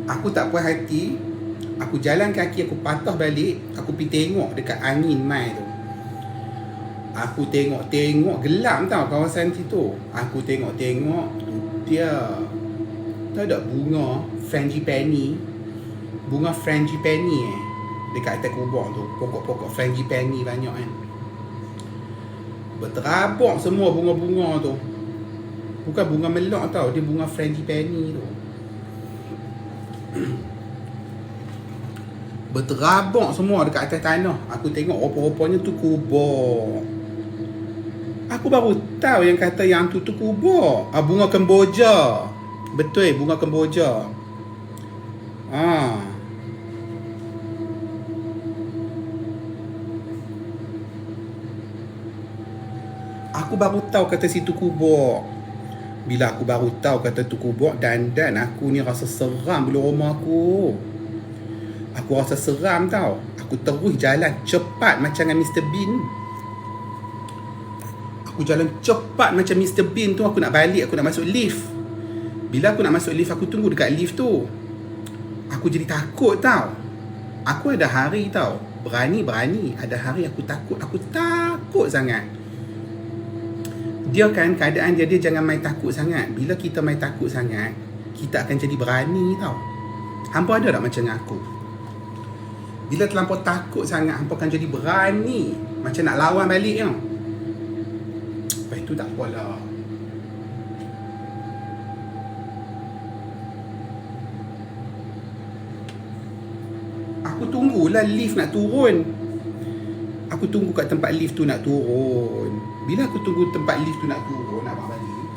Aku tak puas hati. Aku jalan kaki, aku patah balik. Aku pergi tengok dekat angin mai tu. Aku tengok gelap tau kawasan situ. Aku tengok dia tahu tak bunga frangipani. Bunga frangipani dekat atas kubur tu. Pokok-pokok frangipani banyak kan. Berterabak semua bunga-bunga tu. Bukan bunga melok tau, dia bunga frangipani tu. Berterabak semua dekat atas tanah. Aku tengok rupa-rupanya tu kubur. Aku baru tahu yang kata yang tu kubur. Bunga kemboja. Betul, bunga kemboja. Aku baru tahu kata situ kubur. Bila aku baru tahu kata tu kubur, dan aku ni rasa seram bila rumah aku. Aku rasa seram tau. Aku terus jalan cepat macam dengan Mr. Bean. Aku jalan cepat macam Mr. Bean tu. Aku nak balik, aku nak masuk lift. Bila aku nak masuk lift, aku tunggu dekat lift tu. Aku jadi takut tau. Aku ada hari tau, berani. Ada hari aku takut sangat. Dia kan keadaan dia jangan main takut sangat. Bila kita main takut sangat, kita akan jadi berani tau. Hampa ada tak macam aku? Bila terlampau takut sangat, hampa akan jadi berani. Macam nak lawan balik tau. Lepas tu tak apalah. Aku tunggulah lift nak turun. Aku tunggu kat tempat lift tu nak turun. Bila aku tunggu tempat lift tu nak turun, nak balik,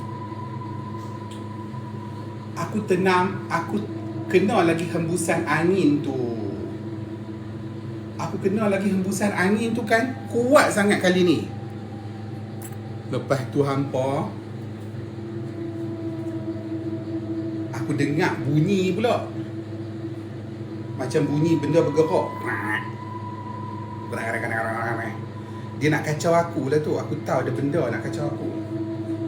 aku tenang, aku kena lagi hembusan angin tu. Aku kena lagi hembusan angin tu kan, kuat sangat kali ni. Lepas tu hampa, aku dengar bunyi pula. Macam bunyi benda bergerak. Dia nak kacau aku lah tu. Aku tahu ada benda nak kacau aku.